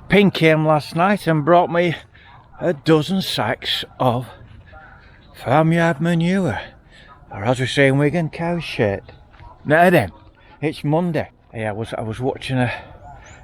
Ping came last night and brought me a dozen sacks of farmyard manure, or as we say in Wigan, cow shit. Now then, it's Monday. Yeah, I was watching a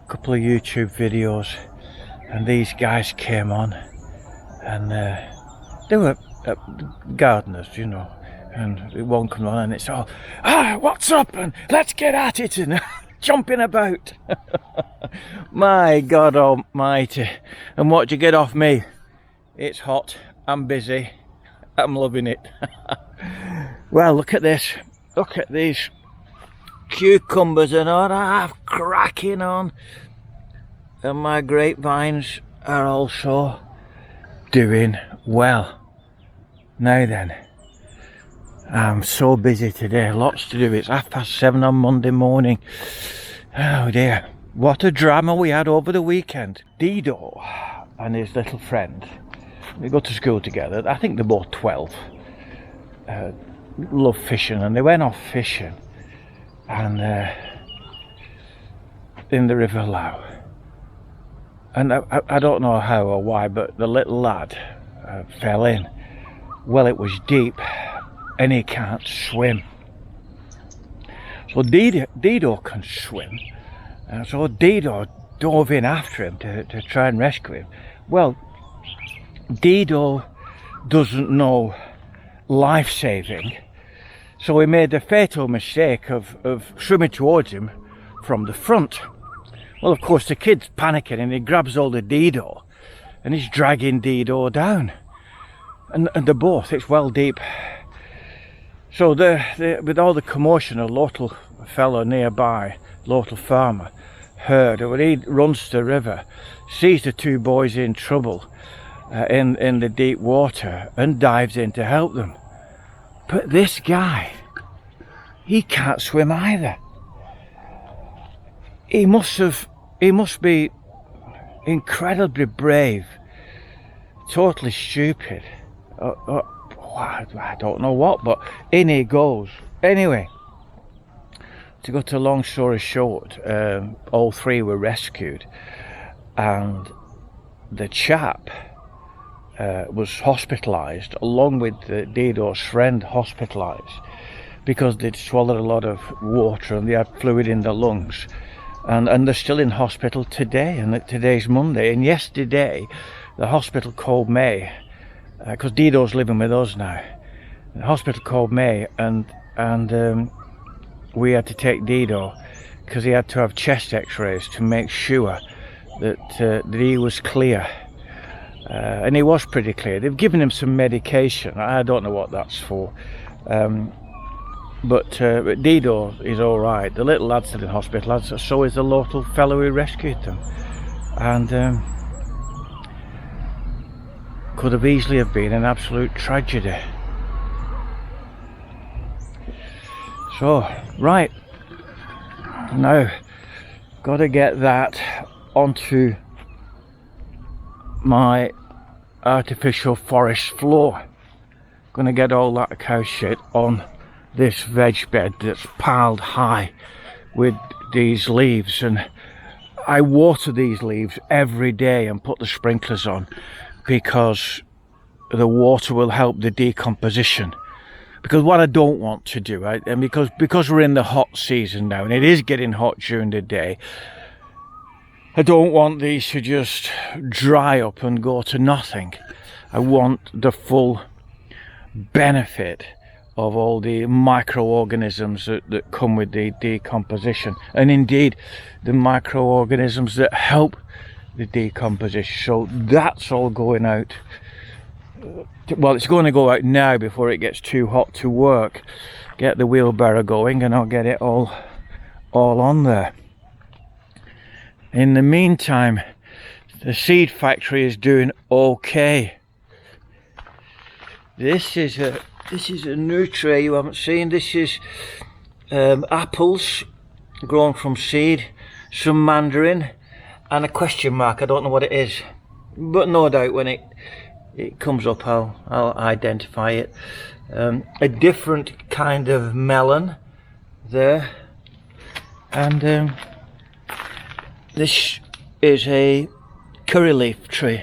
couple of YouTube videos, and these guys came on, and they were gardeners, you know, and it won't come on, and it's all, what's up, and let's get at it, and jumping about. My God almighty. And what do you get off me? It's hot, I'm busy, I'm loving it. Well, look at this, look at these cucumbers and all that cracking on, and my grapevines are also doing well. Now then, I'm so busy today, lots to do. It's 7:30 on Monday morning. Oh dear, what a drama we had over the weekend. Dido and his little friend, they go to school together. I think they're both 12. Love fishing, and they went off fishing, and in the River Low. And I don't know how or why, but the little lad fell in. Well, it was deep, and he can't swim. So Dido can swim, so Dido dove in after him to try and rescue him. Well, Dido doesn't know life-saving, so he made the fatal mistake of swimming towards him from the front. Well, of course, the kid's panicking, and he grabs hold of Dido, and he's dragging Dido down. And they're both, it's well deep. So with all the commotion, a local fellow nearby, local farmer, heard, when he runs to the river, sees the two boys in trouble in the deep water, and dives in to help them. But this guy, he can't swim either. He must be incredibly brave, totally stupid. I don't know what, but in he goes. Anyway, to cut a long story short, all three were rescued, and the chap was hospitalised, along with Dido's friend hospitalised, because they'd swallowed a lot of water and they had fluid in their lungs. And they're still in hospital today, and today's Monday. And yesterday, the hospital called May, because Dido's living with us now. The hospital called May, and we had to take Dido, because he had to have chest x-rays to make sure that he was clear. And he was pretty clear. They've given him some medication. I don't know what that's for. But Dido is all right. The little lad's still in hospital, so is the local fellow who rescued them. And could have easily have been an absolute tragedy. So, right, now, got to get that onto my artificial forest floor. Going to get all that cow shit on this veg bed that's piled high with these leaves, and I water these leaves every day and put the sprinklers on, because the water will help the decomposition. Because what I don't want to do, and because we're in the hot season now, and it is getting hot during the day, I don't want these to just dry up and go to nothing. I want the full benefit of all the microorganisms that come with the decomposition, and indeed the microorganisms that help the decomposition. So that's all going out. Well, it's going to go out now before it gets too hot to work. Get the wheelbarrow going, and I'll get it all on there. In the meantime, the seed factory is doing okay. This is a new tray you haven't seen. This is apples grown from seed, some mandarin, and a question mark. I don't know what it is, but no doubt when it comes up I'll identify it. A different kind of melon there, and this is a curry leaf tree.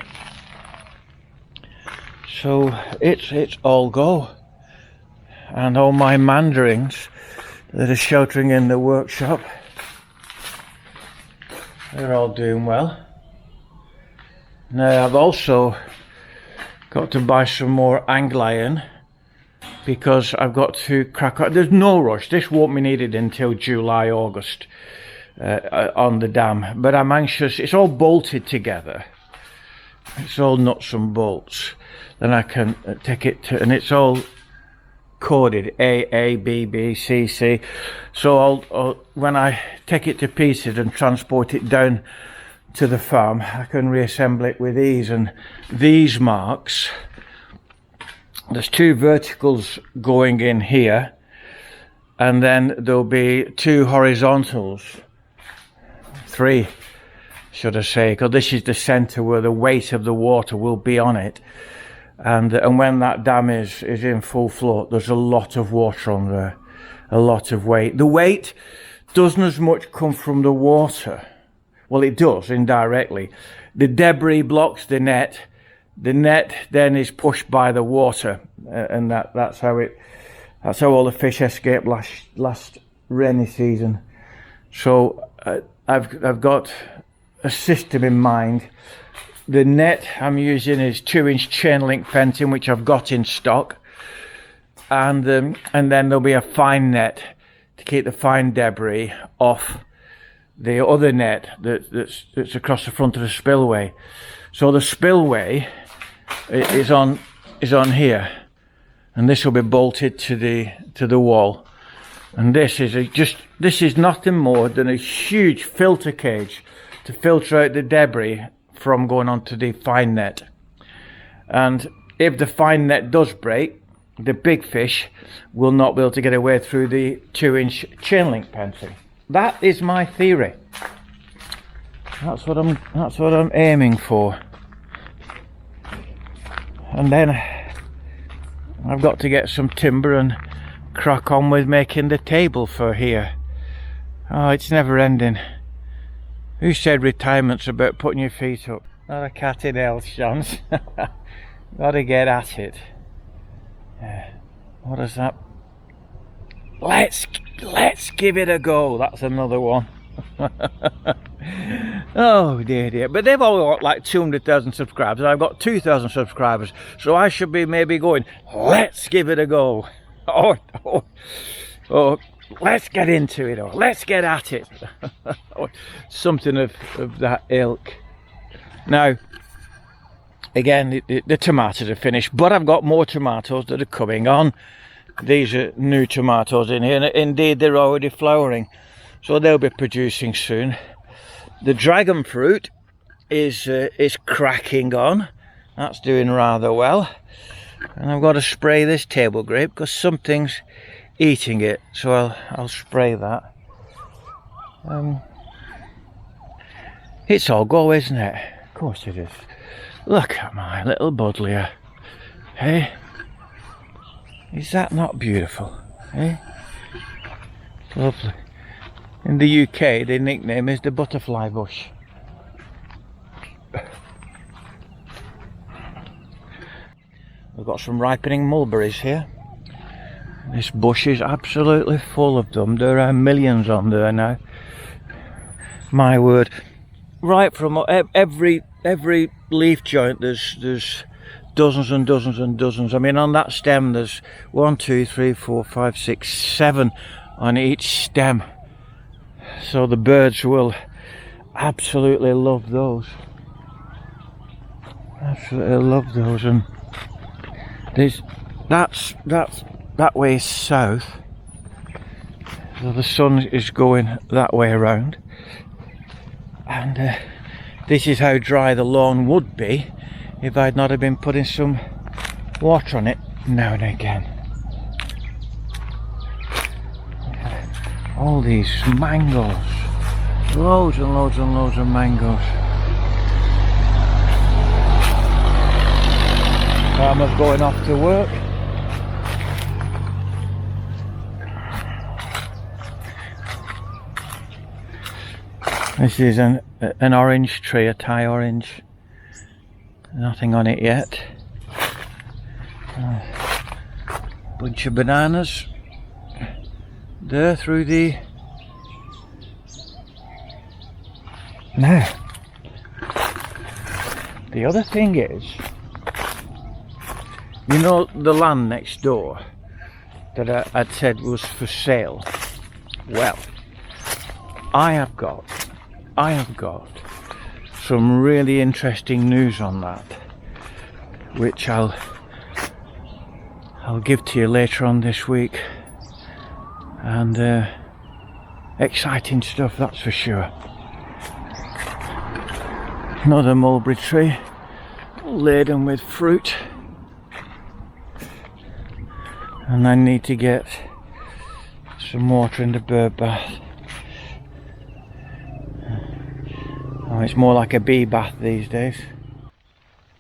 So it's all go. And all my mandarins that are sheltering in the workshop, they're all doing well. Now I've also got to buy some more angle iron because I've got to crack out. There's no rush. This won't be needed until July, August on the dam. But I'm anxious. It's all bolted together. It's all nuts and bolts. Then I can take it to, and it's all coded A, B, B, C, C. So when I take it to pieces and transport it down to the farm, I can reassemble it with these. And these marks, there's 2 verticals going in here, and then there'll be 2 horizontals, 3 should I say, because this is the center where the weight of the water will be on it. And when that dam is in full float, there's a lot of water on there, a lot of weight. The weight doesn't as much come from the water. Well, it does indirectly. The debris blocks the net. The net then is pushed by the water, and that's how all the fish escaped last rainy season. So I've got a system in mind. The net I'm using is 2-inch chain link fencing, which I've got in stock, and then there'll be a fine net to keep the fine debris off the other net that's across the front of the spillway. So the spillway is on here, and this will be bolted to the wall. And this is nothing more than a huge filter cage to filter out the debris from going onto the fine net. And if the fine net does break, the big fish will not be able to get away through the 2-inch chain link fencing. That is my theory. That's what I'm aiming for. And then I've got to get some timber and crack on with making the table for here. Oh, it's never ending. Who said retirement's about putting your feet up? Not a cat in hell, Shans. Gotta get at it. What is that? Let's give it a go. That's another one. Oh dear. But they've all got like 200,000 subscribers, and I've got 2,000 subscribers. So I should be maybe going, let's give it a go. Oh, let's get into it, or let's get at it. Something of that ilk. Now, again, the tomatoes are finished, but I've got more tomatoes that are coming on. These are new tomatoes in here, and indeed they're already flowering, so they'll be producing soon. The dragon fruit is cracking on. That's doing rather well. And I've got to spray this table grape because something's eating it, so I'll spray that. It's all go, isn't it? Of course it is. Look at my little buddleia. Hey, is that not beautiful? Hey, lovely. In the UK, the nickname is the butterfly bush. We've got some ripening mulberries here. This bush is absolutely full of them. There are millions on there now. My word. Right from every leaf joint, there's dozens and dozens and dozens. I mean, on that stem there's 1, 2, 3, 4, 5, 6, 7 on each stem. So the birds will absolutely love those. Absolutely love those. And that way is south, so the sun is going that way around, and this is how dry the lawn would be if I'd not have been putting some water on it now and again. All these mangoes, loads and loads and loads of mangoes. Farmer's going off to work. This is an orange tree, a Thai orange. Nothing on it yet. Bunch of bananas there through the... Now, the other thing is, you know the land next door that I'd said was for sale? Well, I have got some really interesting news on that, which I'll give to you later on this week, and exciting stuff, that's for sure. Another mulberry tree laden with fruit, and I need to get some water in the bird bath. Oh, it's more like a bee bath these days.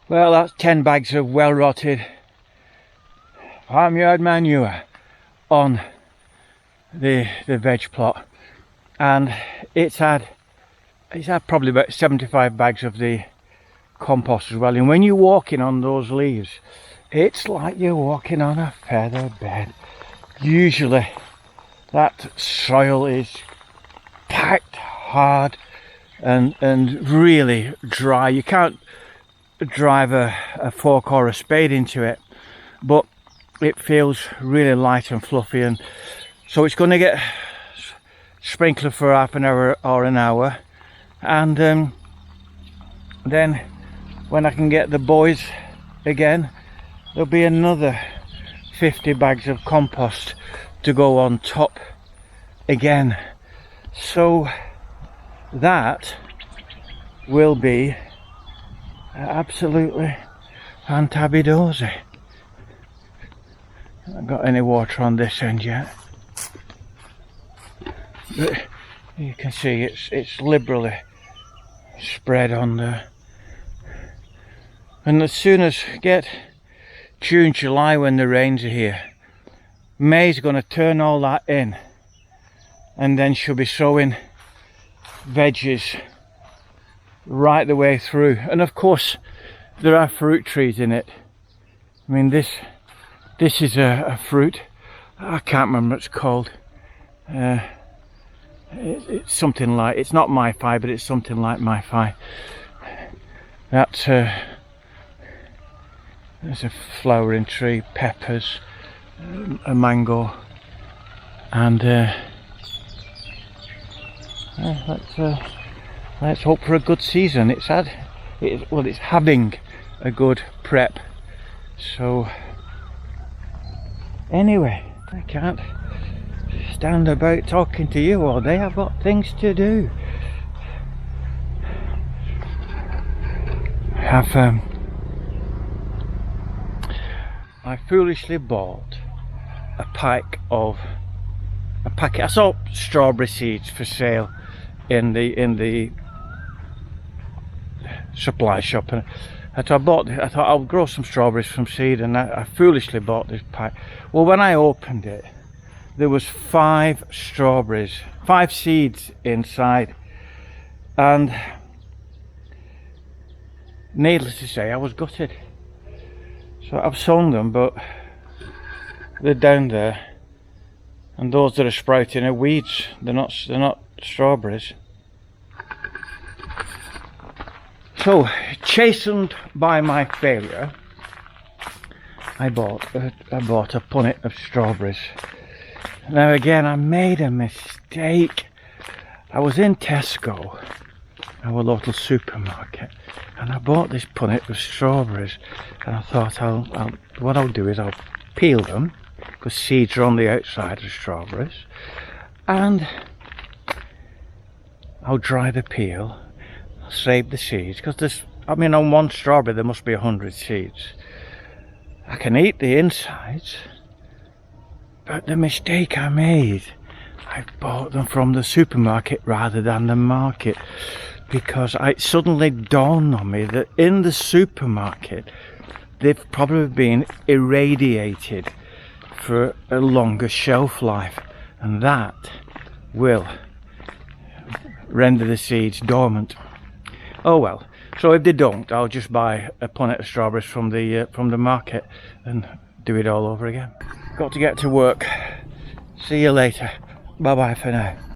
Well, that's 10 bags of well rotted farmyard manure on the veg plot, and it's had probably about 75 bags of the compost as well. And when you're walking on those leaves, it's like you're walking on a feather bed. Usually that soil is packed hard and really dry. You can't drive a fork or a spade into it, but it feels really light and fluffy, and so it's going to get sprinkled for half an hour or an hour, and then when I can get the boys again, there'll be another 50 bags of compost to go on top again. So that will be absolutely fantabidozy. I haven't got any water on this end yet, but you can see it's liberally spread on there. And as soon as get June, July, when the rains are here, May's going to turn all that in, and then she'll be sowing veggies right the way through. And of course there are fruit trees in it. I mean, this is a fruit, I can't remember what it's called. It's something like, it's not my-fi, but it's something like my-fi. That's there's a flowering tree, peppers, a mango, and let's hope for a good season. It's having a good prep. So anyway, I can't stand about talking to you all day. I've got things to do. I foolishly bought a packet. I saw strawberry seeds for sale in the supply shop, and I thought I'll grow some strawberries from seed, and I foolishly bought this pack. Well, when I opened it, there was 5 seeds inside, and needless to say, I was gutted. So I've sown them, but they're down there, and those that are sprouting are weeds. They're not strawberries. So, chastened by my failure, I bought a punnet of strawberries. Now again, I made a mistake. I was in Tesco, our local supermarket, and I bought this punnet of strawberries, and I thought what I'll do is I'll peel them, because seeds are on the outside of strawberries, and I'll dry the peel, I'll save the seeds, because on one strawberry there must be 100 seeds. I can eat the insides, but the mistake I made, I bought them from the supermarket rather than the market, because it suddenly dawned on me that in the supermarket they've probably been irradiated for a longer shelf life, and that will render the seeds dormant. Oh well, So if they don't, I'll just buy a punnet of strawberries from the market and do it all over again. Got to get to work. See you later. Bye bye for now.